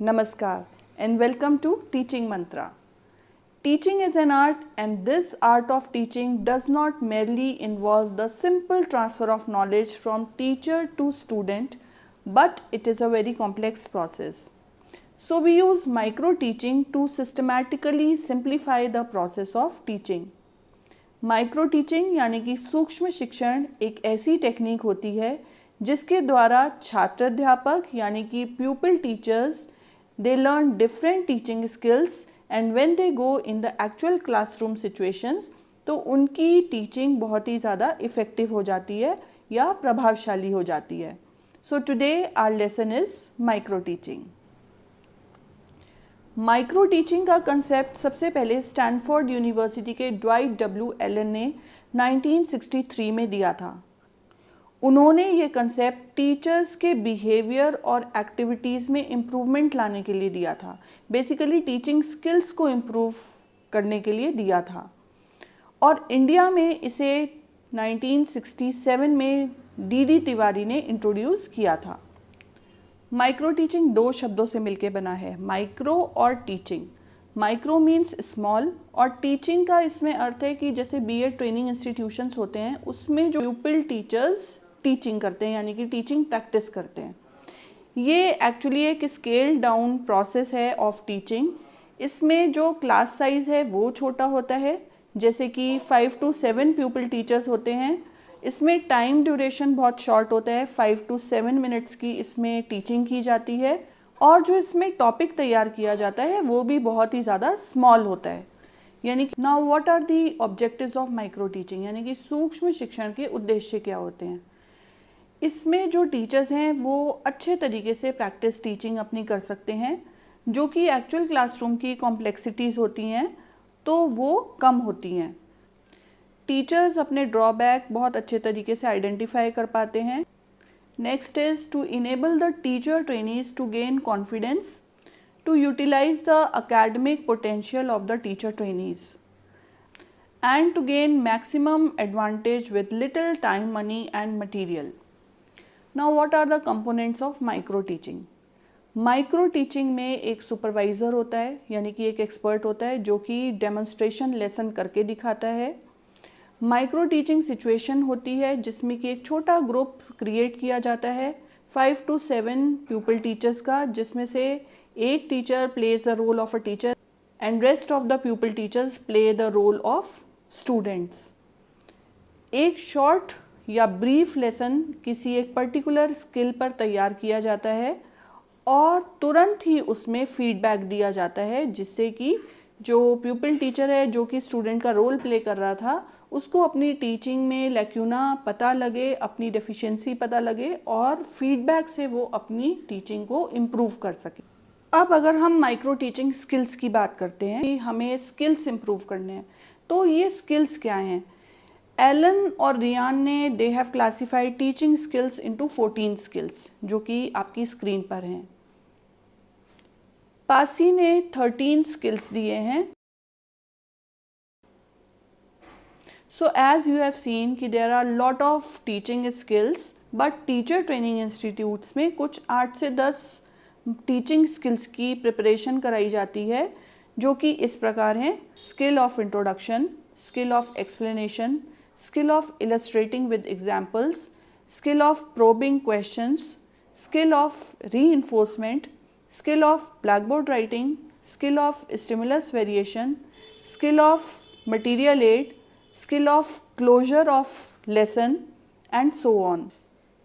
Namaskar and welcome to Teaching Mantra. Teaching is an art, and this art of teaching does not merely involve the simple transfer of knowledge from teacher to student, but it is a very complex process. So we use micro teaching to systematically simplify the process of teaching. Micro teaching यानी कि सूक्ष्म शिक्षण एक ऐसी technique होती है जिसके द्वारा छात्र अध्यापक यानी कि प्यूपिल teachers they learn different teaching skills and when they go in the actual classroom situations तो उनकी टीचिंग बहुत ही ज़्यादा इफ़ेक्टिव हो जाती है या प्रभावशाली हो जाती है. So today our lesson is micro teaching. Micro teaching का कंसेप्ट सबसे पहले स्टैनफोर्ड यूनिवर्सिटी के ड्वाइट डब्ल्यू एलन ने 1963 में दिया था. उन्होंने ये कंसेप्ट टीचर्स के बिहेवियर और एक्टिविटीज़ में इम्प्रूवमेंट लाने के लिए दिया था. बेसिकली टीचिंग स्किल्स को इम्प्रूव करने के लिए दिया था और इंडिया में इसे 1967 में डी तिवारी ने इंट्रोड्यूस किया था. माइक्रो टीचिंग दो शब्दों से मिलकर बना है, माइक्रो और टीचिंग. माइक्रो मीन्स स्मॉल और टीचिंग का इसमें अर्थ है कि जैसे बीएड ट्रेनिंग इंस्टीट्यूशंस होते हैं उसमें जो प्यूपिल टीचर्स टीचिंग करते हैं यानी कि टीचिंग प्रैक्टिस करते हैं. ये एक्चुअली एक स्केल डाउन प्रोसेस है ऑफ टीचिंग. इसमें जो क्लास साइज़ है वो छोटा होता है, जैसे कि 5 to 7 प्यूपिल टीचर्स होते हैं. इसमें टाइम ड्यूरेशन बहुत शॉर्ट होता है, 5 to 7 मिनट्स की इसमें टीचिंग की जाती है और जो इसमें टॉपिक तैयार किया जाता है वो भी बहुत ही ज़्यादा स्मॉल होता है. यानी कि now what are the objectives of micro teaching, यानी कि सूक्ष्म शिक्षण के उद्देश्य क्या होते हैं. इसमें जो टीचर्स हैं वो अच्छे तरीके से प्रैक्टिस टीचिंग अपनी कर सकते हैं, जो कि एक्चुअल क्लासरूम की कॉम्प्लेक्सिटीज़ होती हैं तो वो कम होती हैं. टीचर्स अपने ड्रॉबैक बहुत अच्छे तरीके से आइडेंटिफाई कर पाते हैं. Next is to enable the teacher trainees to gain confidence to utilise the academic potential of the teacher trainees and to gain maximum advantage with little time, money and material. Now what are the components of micro teaching? Micro teaching में एक supervisor होता है यानी कि एक expert होता है जो कि डेमोन्स्ट्रेशन लेसन करके दिखाता है. माइक्रो टीचिंग सिचुएशन होती है जिसमें कि एक छोटा ग्रुप क्रिएट किया जाता है 5 to 7 प्यूपिल टीचर्स का, जिसमें से एक teacher plays the role of a teacher and rest of the pupil teachers play the role of students. एक शॉर्ट या ब्रीफ लेसन किसी एक पर्टिकुलर स्किल पर तैयार किया जाता है और तुरंत ही उसमें फीडबैक दिया जाता है जिससे कि जो प्यूपिल टीचर है जो कि स्टूडेंट का रोल प्ले कर रहा था उसको अपनी टीचिंग में लैक्यूना पता लगे, अपनी डेफिशिएंसी पता लगे और फीडबैक से वो अपनी टीचिंग को इम्प्रूव कर सके. अब अगर हम माइक्रो टीचिंग स्किल्स की बात करते हैं कि हमें स्किल्स इम्प्रूव करने हैं तो ये स्किल्स क्या हैं. एलन और रियान ने they have classified teaching skills into 14 skills जो कि आपकी स्क्रीन पर हैं. पासी ने 13 स्किल्स दिए हैं. So as you have seen कि there are lot of teaching skills, but teacher training institutes में कुछ 8 से 10 टीचिंग स्किल्स की प्रिपरेशन कराई जाती है जो कि इस प्रकार हैं. Skill of introduction, skill of explanation, skill of illustrating with examples, skill of probing questions, skill of reinforcement, skill of blackboard writing, skill of stimulus variation, skill of material aid, skill of closure of lesson and so on.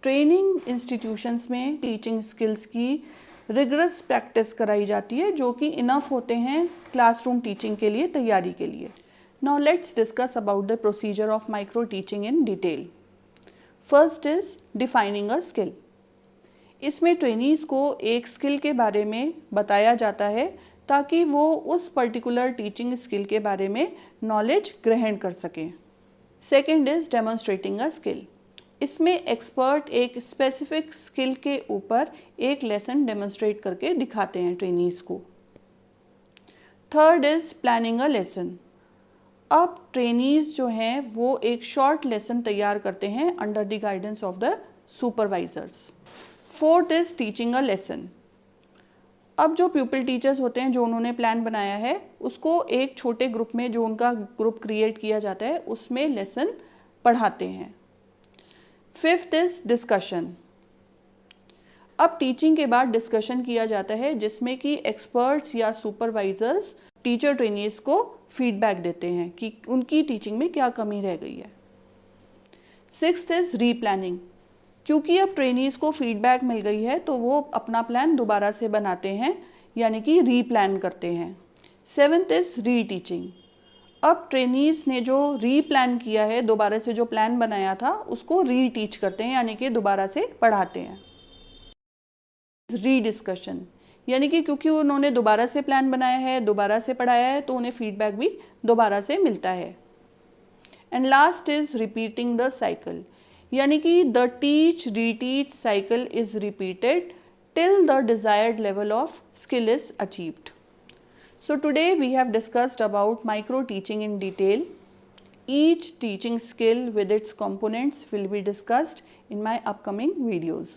Training institutions में teaching skills की rigorous practice कराई जाती है जो कि enough होते हैं classroom teaching के लिए, तैयारी के लिए. Now let's discuss about the procedure of micro teaching in detail. First is defining a skill. इसमें ट्रेनीज़ को एक स्किल के बारे में बताया जाता है ताकि वो उस पर्टिकुलर टीचिंग स्किल के बारे में नॉलेज ग्रहण कर सकें. Second is demonstrating a skill. इसमें एक्सपर्ट एक स्पेसिफिक स्किल के ऊपर एक लेसन डेमोन्स्ट्रेट करके दिखाते हैं ट्रेनीज़ को. Third is planning a lesson. अब ट्रेनीज़ जो हैं वो एक शॉर्ट लेसन तैयार करते हैं under the guidance of the supervisors. Fourth is teaching a lesson. अब जो प्यूपिल टीचर्स होते हैं, जो उन्होंने प्लान बनाया है, उसको एक छोटे ग्रुप में, जो उनका ग्रुप क्रिएट किया जाता है, उसमें लेसन पढ़ाते हैं। Fifth is discussion. अब टीचिंग के बाद डिस्कशन किया जाता है, जिसमें कि एक्सपर्ट्स या सुपरवाइजर्स टीचर ट्रेनीज को फीडबैक देते हैं कि उनकी टीचिंग में क्या कमी रह गई है। Sixth is replanning. क्योंकि अब ट्रेनीज को फीडबैक मिल गई है, तो वो अपना प्लान दोबारा से बनाते हैं, यानी कि रीप्लान करते हैं। Seventh is reteaching. अब ट्रेनीज ने जो रीप्लान किया है, दोबारा से जो प्लान बनाया था, उसको रीटीच करते हैं, यानी कि दोबारा से पढ़ाते हैं। रीडिस्कशन, यानी कि क्योंकि उन्होंने दोबारा से प्लान बनाया है, दोबारा से पढ़ाया है, तो उन्हें फीडबैक भी दोबारा से मिलता है। And last is repeating the cycle, यानी कि the teach reteach cycle is repeated till the desired level of skill is achieved. So today we have discussed about micro teaching in detail. Each teaching skill with its components will be discussed in my upcoming videos.